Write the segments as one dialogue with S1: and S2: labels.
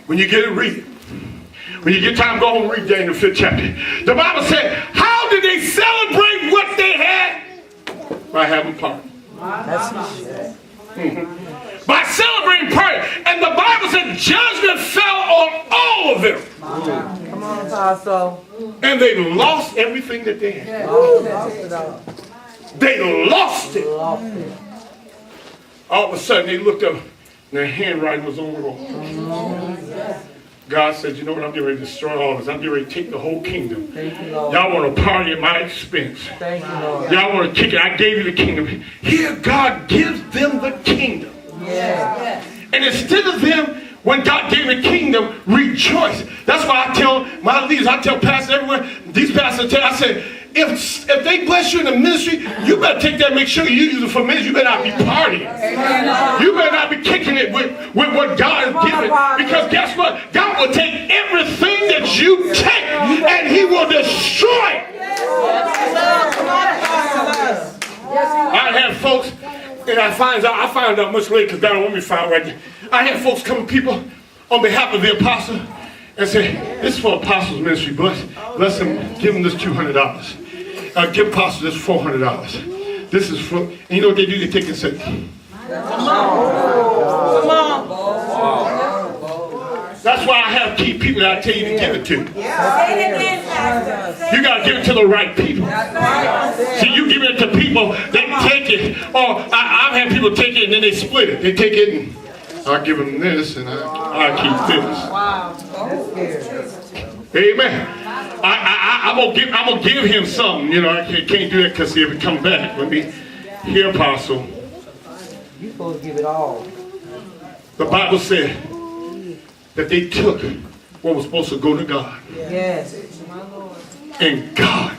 S1: When you get it, read it. When you get time, go home and read Daniel 5th chapter. The Bible said, how did they celebrate what they had? By having party. By celebrating party. And the Bible said judgment fell on all of them.
S2: Come on, Apostle.
S1: And they lost everything that they had. They lost it. All of a sudden, they looked up and their handwriting was on the wall. God said, you know what, I'm getting ready to destroy all this. I'm getting ready to take the whole kingdom. Y'all want to party at my expense. Y'all want to kick it. I gave you the kingdom. Here, God gives them the kingdom. And instead of them, when God gave the kingdom, rejoice. That's why I tell my leaders, I tell pastors everywhere, these pastors tell, I said, if they bless you in the ministry, you better take that, make sure you use it for ministry. You better not be partying. You better not be kicking it with what God has given. Because guess what? God will take everything that you take and He will destroy it. I had folks, and I found out much later because God don't want me to find out right there. I had folks come to people on behalf of the apostle and say, this is for apostles ministry. Bless him, give him this $200. Give apostle this $400. This is for, and you know what they do? They take and say, come on. That's why I have key people that I tell you to give it to. You got to give it to the right people. See, you give it to people, they take it. Or I've had people take it and then they split it. They take it and I'll give them this and I'll keep this. Amen. I'm gonna give him something. You know, I can't do that because he'll come back. Let me hear, Apostle.
S2: You're supposed to give it all.
S1: The Bible said that they took what was supposed to go to God.
S2: Yes.
S1: And God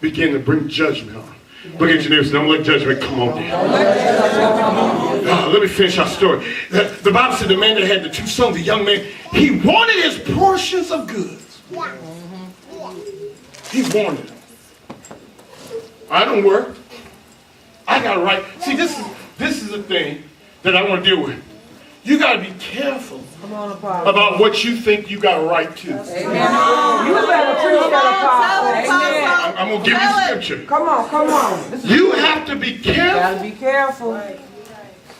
S1: began to bring judgment on. Look at your neighbors. Don't let judgment come on you. Let me finish our story. The Bible said the man that had the two sons, the young man, he wanted his portions of goods. He wanted them. I don't work. I got a right. See, this is the thing that I want to deal with. You got to be careful about what you think you got a right to.
S2: Amen. You better preach that, Apostle.
S1: I'm going to give you scripture.
S2: Come on.
S1: You have to be careful.
S2: You got to be careful.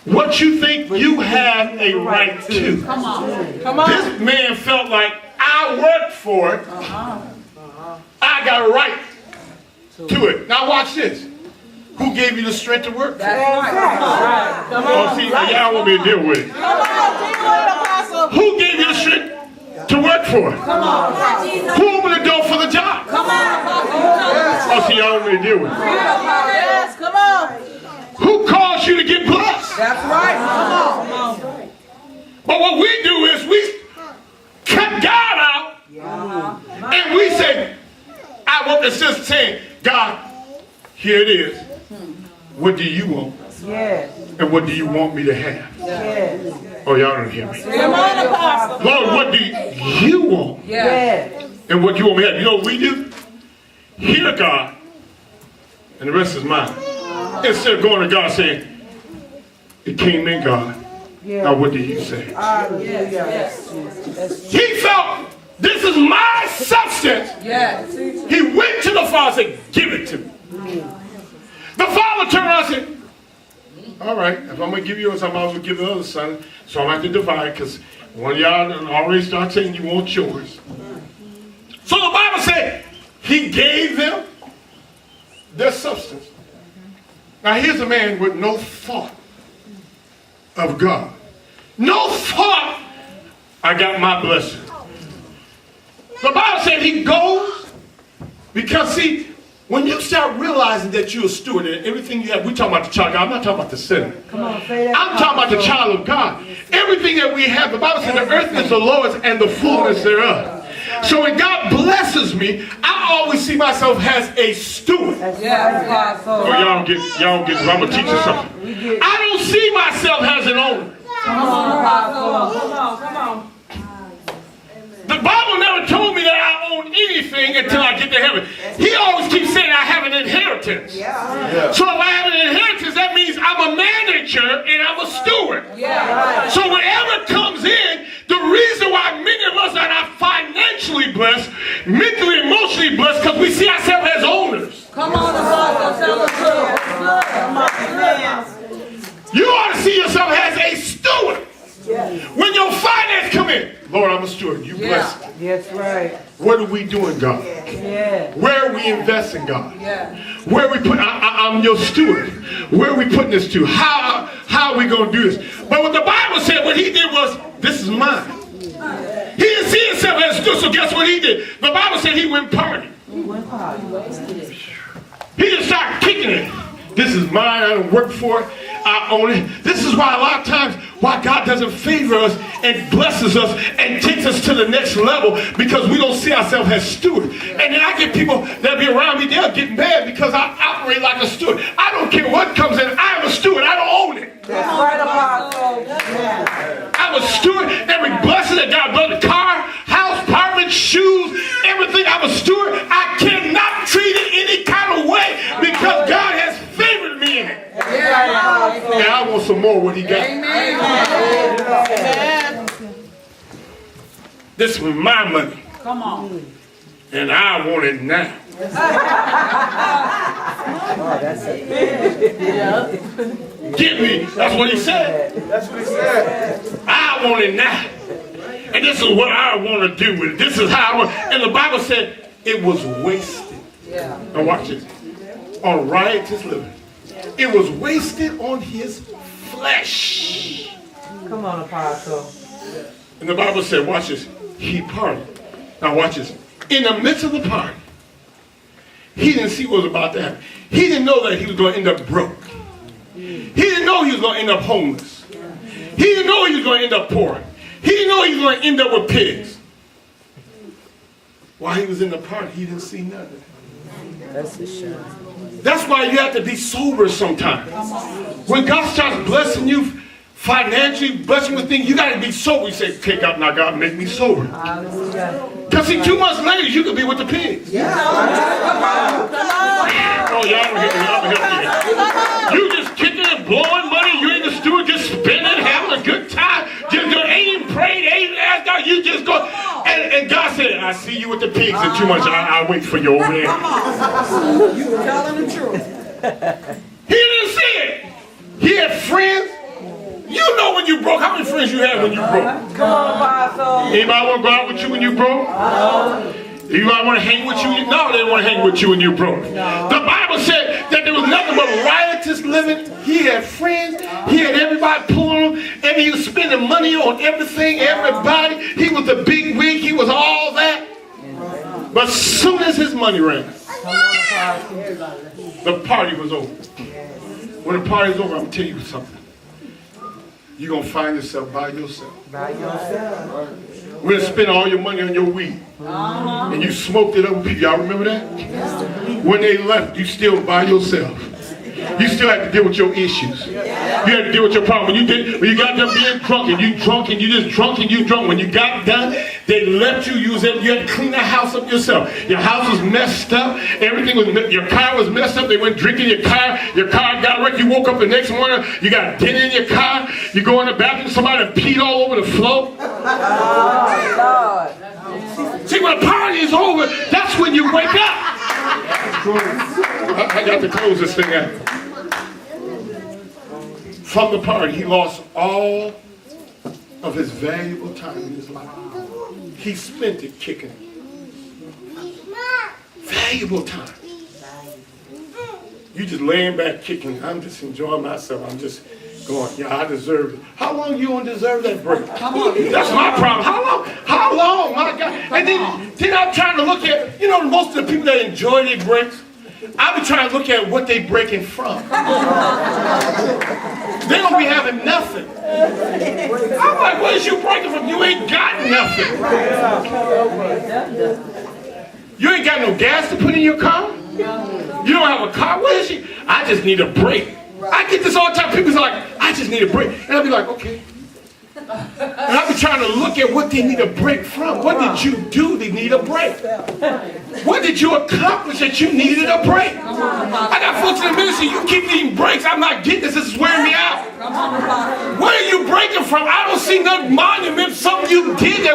S1: What you think you have a right to.
S2: Come on.
S1: This man felt like I worked for it. I got a right to it. Now watch this. Who gave you the strength to work?
S2: That's right. Come on.
S1: See, y'all want me to deal with it. Who gave you the strength to work for it?
S2: Come on.
S1: Who opened the door for the job?
S2: Come on.
S1: Oh, see, y'all want me to deal with it.
S2: Yes, come on.
S1: Who caused you to get blessed?
S2: That's right. Come on.
S1: But what we do is we cut God out and we say, I want the sister saying, God, here it is. What do you want?
S2: Yes.
S1: And what do you want me to have?
S2: Yes.
S1: Oh, y'all don't hear me.
S2: Come on, Apostle.
S1: Lord, what do you want?
S2: Yes.
S1: And what do you want me to have? You know what we do? Hear God, and the rest is mine. Instead of going to God saying, it came in, God. Now what do you say?
S2: Yes.
S1: He felt, this is my substance.
S2: Yes.
S1: He went to the Father and said, give it to me. The Father turned around and said, all right, if I'm going to give you yours, I might as well give the other son. So I'm going to have to divide because one of y'all already started saying you want yours. So the Bible said, he gave them their substance. Now here's a man with no thought of God. No thought, I got my blessing. The Bible said he goes because, see, when you start realizing that you're a steward and everything you have, we're talking about the child of God. I'm not talking about the sinner.
S2: Come on, say that.
S1: I'm talking about the child of God. Everything that we have, the Bible said the earth is the Lord's and the fullness thereof. So when God blesses me, I always see myself as a steward.
S2: Yes,
S1: Oh, y'all don't get, I'm going to teach you something. I don't see myself as an owner.
S2: Come on, Apostle. Come on.
S1: The Bible never told me that I own anything until I get to heaven. He always keeps saying I have an inheritance. So if I have an inheritance, that means I'm a manager and I'm a steward. So whatever comes in, the reason mentally, emotionally blessed because we see ourselves as owners.
S2: Come on, Apostle, tell us good. Come on, amen.
S1: You ought to see yourself as a steward. When your finance come in, Lord, I'm a steward. You bless it.
S2: That's right.
S1: What are we doing, God? Where are we investing, God? Where are we put? I'm your steward. Where are we putting this to? How are we going to do this? But what the Bible said, what he did was, this is mine. He didn't see himself as a steward, so guess what he did? The Bible said he went party. He just started kicking it. This is mine. I don't work for it. I own it. This is why a lot of times why God doesn't favor us and blesses us and takes us to the next level, because we don't see ourselves as stewards. And then I get people that be around me, they'll get mad because I operate like a steward. I don't care what comes in. I'm a steward. I don't own it.
S2: That's right, Apostle.
S1: I'm a steward. Every blessing that God blessed, the car, house, apartment, shoes, everything, I'm a steward. I cannot treat it any kind of way because God has favored me in it. And I want some more what he got.
S2: Amen.
S1: This is my money.
S2: Come on.
S1: And I want it now. Get me. That's what he said.
S3: That's what he said.
S1: I want it now. And this is what I want to do with it. This is how I want. And the Bible said it was wasted. Now watch this. On riotous living. It was wasted on his flesh.
S2: Come on, Apostle.
S1: And the Bible said, watch this. He partied. Now watch this. In the midst of the party, he didn't see what was about to happen. He didn't know that he was going to end up broke. He didn't know he was going to end up homeless. He didn't know he was going to end up poor. He didn't know he was going to end up with pigs. While he was in the party, he didn't see nothing.
S2: That's a shame.
S1: That's why you have to be sober sometimes. When God starts blessing you financially, blessing you with things, you got to be sober. You say, "Take out now, God, make me sober." Because see, 2 months later, you could be with the pigs. Oh, y'all don't help me. You just kicking and blowing money. You ain't the steward, just spending, having a good time. Just ain't even prayed, ain't even asked God. You just go. And God said, "I see you with the pigs in 2 months. I'll wait for you over there."
S2: You telling the truth.
S1: He didn't see it. He had friends. You know when you broke. How many friends you had when you broke?
S2: Come on, Apostle.
S1: Anybody want to go out with you when you broke? Anybody want to hang with you? No, they didn't want to hang with you when you broke. The Bible said that there was nothing but riotous living. He had friends. He had everybody pulling him. And he was spending money on everything, everybody. He was the big wig. He was all that. But as soon as his money ran, the party was over. When the party is over, I'm going to tell you something. You're going to find yourself by yourself.
S2: By yourself.
S1: We're going to spend all your money on your weed. And you smoked it up with people. Y'all remember that? When they left, you still by yourself. You still had to deal with your issues. You had to deal with your problem. When you got done being drunk and you drunk and you just drunk and you drunk. When you got done, they left you. You had to clean the house up yourself. Your house was messed up. Everything was. Your car was messed up. They went drinking your car. Your car got wrecked. You woke up the next morning. You got dent in your car. You go in the bathroom. Somebody peed all over the floor. See, when the party is over, that's when you wake up. I got to close this thing out. From the party, he lost all of his valuable time in his life. He spent it kicking. Valuable time. You just laying back kicking. I'm just enjoying myself. I'm just going, yeah, I deserve it. How long you don't deserve that break? That's my problem. How long? My God. And then I'm trying to look at, most of the people that enjoy their breaks, I be trying to look at what they breaking from. They don't be having nothing. I'm like, what is you breaking from? You ain't got nothing. You ain't got no gas to put in your car? You don't have a car? What is she? I just need a break. I get this all the time. People's like, I just need a break. And I'll be like, okay. And I'll be trying to look at what they need a break from. What did you do to need a break? What did you accomplish that you needed a break? I got folks in the ministry, you keep needing breaks. I'm not getting this. This is wearing me out. Where are you breaking from? I don't see no monument, something you did that